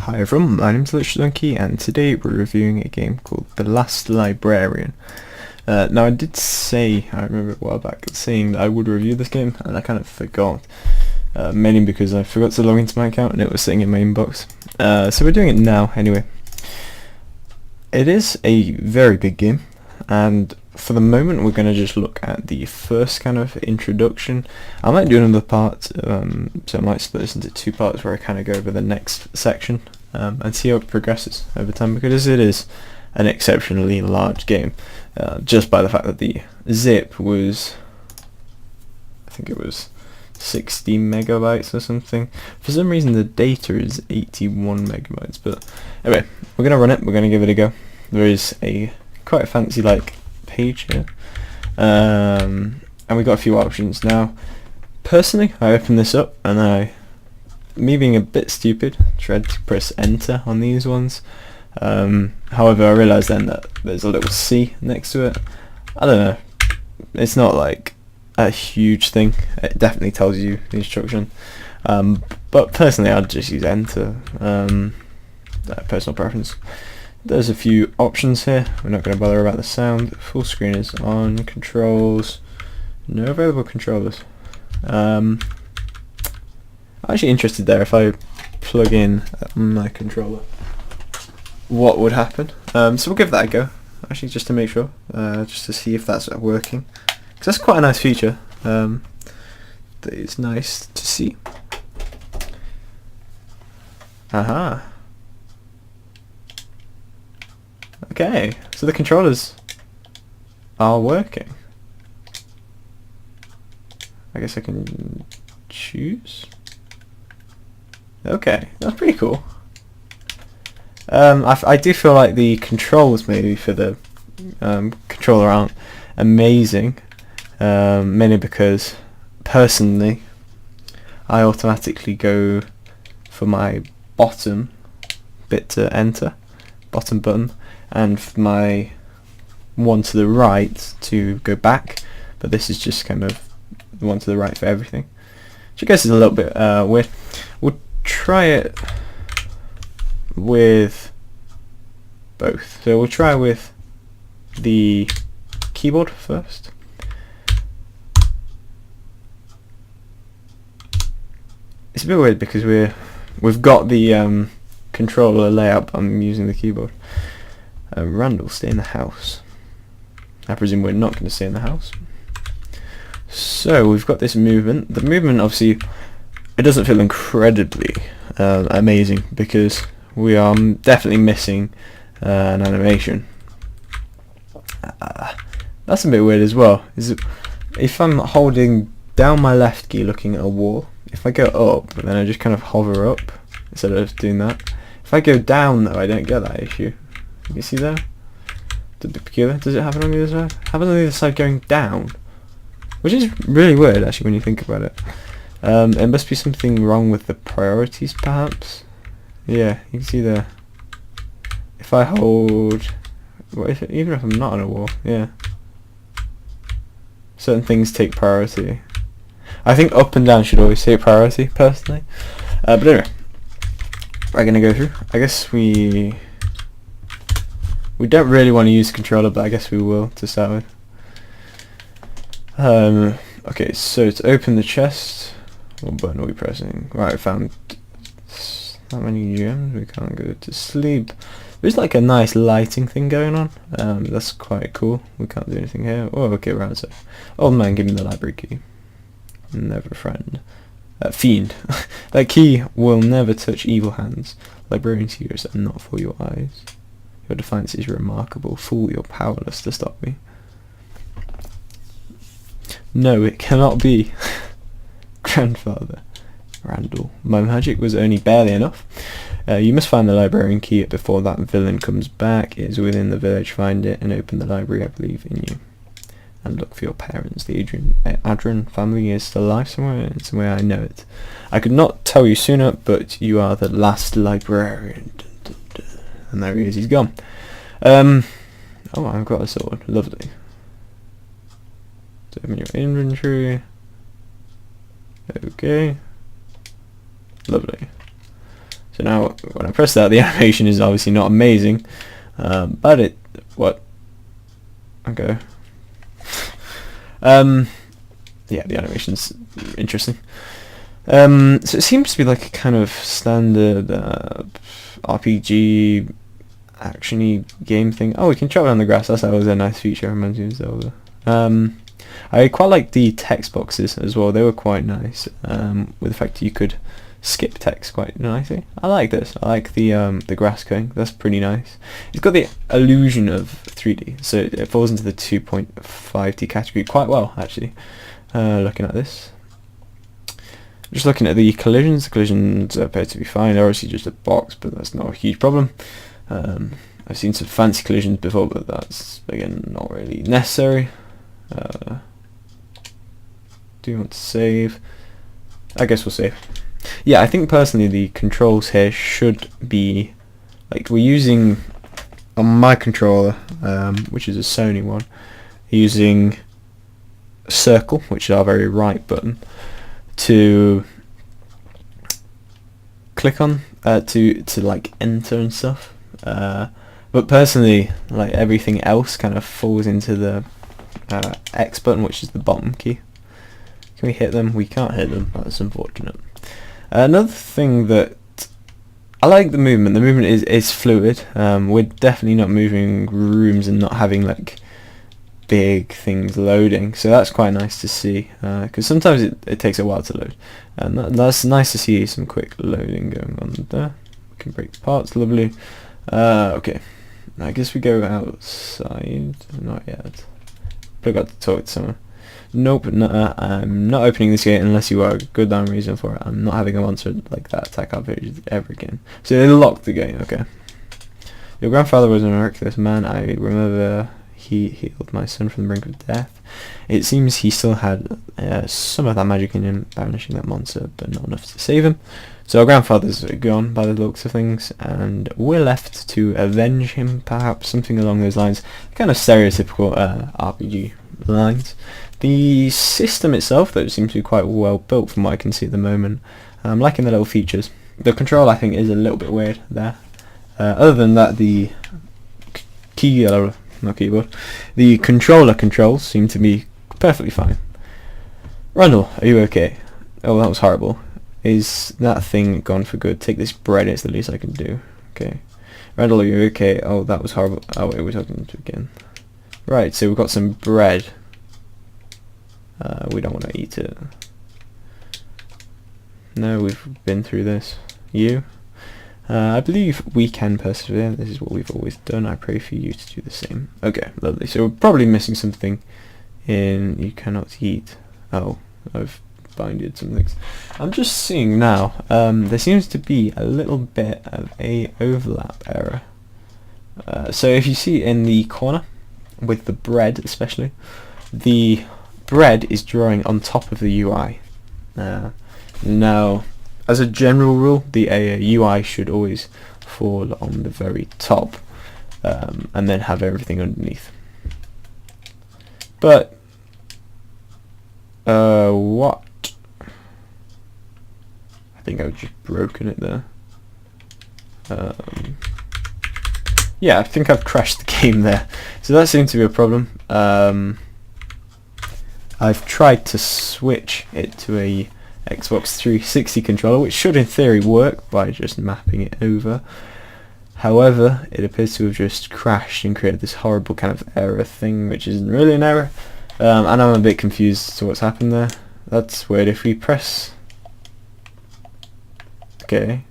Hi everyone, my name's Donkey, and today we're reviewing a game called The Last Librarian. Now I did say, I remember a while back, saying that I would review this game, and I kind of forgot. Mainly because I forgot to log into my account and it was sitting in my inbox. So we're doing it now anyway. It is a very big game, and for the moment we're going to just look at the first kind of introduction. I might do another part, so I might split this into two parts where I kind of go over the next section and see how it progresses over time, because it is an exceptionally large game, just by the fact that the zip was, I think it was 60 megabytes or something. For some reason the data is 81 megabytes, but anyway, we're going to run it, we're going to give it a go. There is a quite fancy like page here, and we got a few options. Now personally I opened this up and me being a bit stupid, tried to press enter on these ones. However, I realised then that there's a little C next to it. I don't know, it's not like a huge thing, it definitely tells you the instruction, but personally I'd just use enter, personal preference. There's a few options here, we're not going to bother about the sound. Full screen is on, controls, no available controllers. I'm actually interested there if I plug in my controller what would happen, so we'll give that a go, actually, just to make sure, just to see if that's working, because that's quite a nice feature that is nice to see. Aha. Okay, so the controllers are working. I guess I can choose. Okay, that's pretty cool. I do feel like the controls maybe for the controller aren't amazing, mainly because personally I automatically go for my bottom bit to enter, bottom button, and for my one to the right to go back, but this is just kind of the one to the right for everything, which I guess is a little bit weird. We'll try it with both. So we'll try with the keyboard first. It's a bit weird because we've got the controller layout, but I'm using the keyboard. Randall, stay in the house. I presume we're not going to stay in the house. So we've got this movement. The movement, obviously, it doesn't feel incredibly amazing because we are definitely missing an animation. That's a bit weird as well. If I'm holding down my left key looking at a wall, if I go up, then I just kind of hover up instead of doing that. If I go down though, I don't get that issue. You can see there? It's a bit peculiar. Does it happen on the other side? It happens on the other side going down, which is really weird actually when you think about it. It must be something wrong with the priorities perhaps. Yeah, you can see there. If I hold, even if I'm not on a wall, yeah, certain things take priority. I think up and down should always take priority personally. But anyway, we're gonna go through. I guess we don't really want to use the controller, but I guess we will to start with. Okay, so to open the chest, what button are we pressing? Right, I found that many gems. We can't go to sleep. There's like a nice lighting thing going on. That's quite cool. We can't do anything here. Oh, okay, we're outside. Old man, give me the library key. Never friend. Fiend. That key will never touch evil hands. Librarian secrets are not for your eyes. Your defiance is remarkable. Fool, you're powerless to stop me. No, it cannot be. Grandfather. Randall. My magic was only barely enough. You must find the librarian key before that villain comes back. It is within the village. Find it and open the library. I believe in you. And look for your parents. The Adrian family is still alive somewhere. In some way I know it. I could not tell you sooner, but you are the last librarian. Dun, dun, dun. And there he is. He's gone. Oh, I've got a sword. Lovely. So open your inventory. Okay. Lovely. So now when I press that, the animation is obviously not amazing, but it okay. Yeah, the animation's interesting. So it seems to be like a kind of standard RPG actiony game thing. Oh, we can travel on the grass. That's always a nice feature. Reminds me of Zelda. I quite like the text boxes as well. They were quite nice. With the fact that you could skip text quite nicely. I like this. I like the grass cutting. That's pretty nice. It's got the illusion of 3D, so it falls into the 2.5D category quite well, actually. Looking at this. Just looking at the collisions appear to be fine. They're obviously just a box, but that's not a huge problem. I've seen some fancy collisions before, but that's, again, not really necessary. Do you want to save? I guess we'll save. Yeah, I think personally the controls here should be, like, we're using, on my controller, which is a Sony one, using circle, which is our very right button, to click on, to like enter and stuff. But personally, like, everything else kind of falls into the X button, which is the bottom key. Can we hit them? We can't hit them. That's unfortunate. Another thing that I like, the movement. The movement is fluid. We're definitely not moving rooms and not having like big things loading, so that's quite nice to see, because sometimes it takes a while to load, and that's nice to see some quick loading going on there. We can break parts, lovely. Okay, I guess we go outside. Not yet. Forgot to talk to someone. Nope, I'm not opening this gate unless you are a good damn reason for it. I'm not having a monster like that attack our village ever again. So they locked the gate, okay. Your grandfather was a miraculous man. I remember he healed my son from the brink of death. It seems he still had some of that magic in him, banishing that monster, but not enough to save him. So our grandfather's gone by the looks of things, and we're left to avenge him, perhaps, something along those lines. Kind of stereotypical RPG lines. The system itself, though, seems to be quite well built from what I can see at the moment. I'm liking the little features. The control, I think, is a little bit weird there. Other than that, the the controller controls seem to be perfectly fine. Randall, are you okay? Oh, that was horrible. Is that thing gone for good? Take this bread, it's the least I can do. Okay. Randall, are you okay? Oh, that was horrible. Oh, wait, we're talking to again. Right, so we've got some bread. We don't want to eat it. No, we've been through this. You? I believe we can persevere. This is what we've always done. I pray for you to do the same. Okay, lovely. So we're probably missing something in you cannot eat. Oh, I've binded some things. I'm just seeing now, there seems to be a little bit of a overlap error. So if you see in the corner, with the bread especially, the bread is drawing on top of the UI. Now, as a general rule, the UI should always fall on the very top, and then have everything underneath. But what? I think I've just broken it there. Yeah, I think I've crashed the game there. So that seems to be a problem. I've tried to switch it to a Xbox 360 controller, which should in theory work by just mapping it over. However, it appears to have just crashed and created this horrible kind of error thing, which isn't really an error. And I'm a bit confused as to what's happened there. That's weird. If we press... Okay.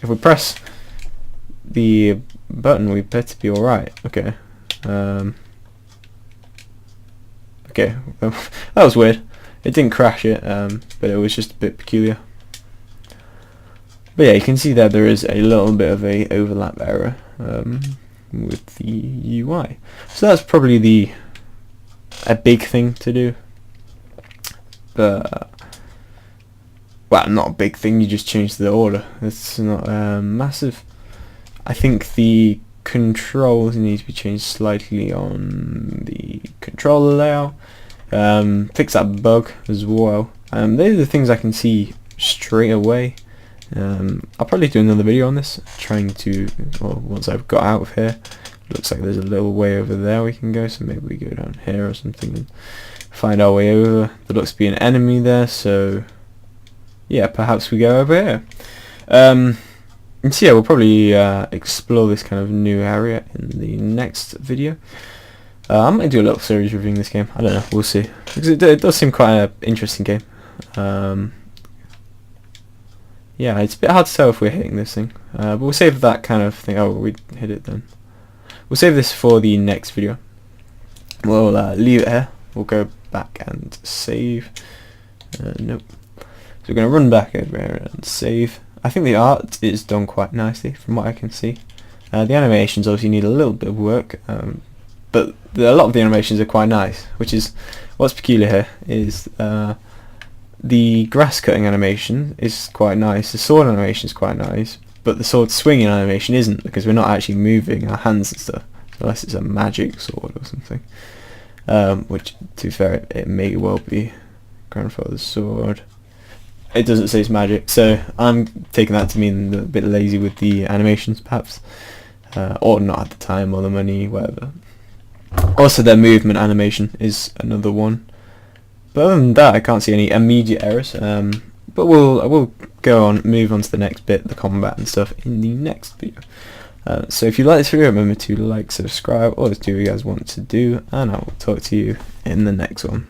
If we press the button, we better be alright. Okay. Okay. That was weird. It didn't crash it, but it was just a bit peculiar. But yeah, you can see that there is a little bit of a overlap error with the UI. So that's probably a big thing to do. But well, not a big thing. You just change the order. It's not massive. I think the controls need to be changed slightly on the controller layout. Fix that bug as well. These are the things I can see straight away. I'll probably do another video on this, trying to, well, once I've got out of here. Looks like there's a little way over there we can go, so maybe we go down here or something and find our way over. There looks to be an enemy there, so yeah, perhaps we go over here. And so yeah, we'll probably explore this kind of new area in the next video. I might do a little series reviewing this game. I don't know, we'll see, because it does seem quite an interesting game. Yeah, it's a bit hard to tell if we're hitting this thing, but we'll save that kind of thing. Oh, we hit it then. We'll save this for the next video. We'll leave it here. We'll go back and save. Nope. So we're going to run back over here and save. I think the art is done quite nicely from what I can see. The animations obviously need a little bit of work, but a lot of the animations are quite nice, which is what's peculiar here is the grass cutting animation is quite nice, the sword animation is quite nice, but the sword swinging animation isn't, because we're not actually moving our hands and stuff, unless it's a magic sword or something. Which, to be fair, it may well be grandfather's sword. It doesn't say it's magic, so I'm taking that to mean they're a bit lazy with the animations, perhaps, or not at the time, or the money, whatever. Also, their movement animation is another one. But other than that, I can't see any immediate errors. But I will move on to the next bit, the combat and stuff, in the next video. So if you like this video, remember to like, subscribe, or do what you guys want to do, and I will talk to you in the next one.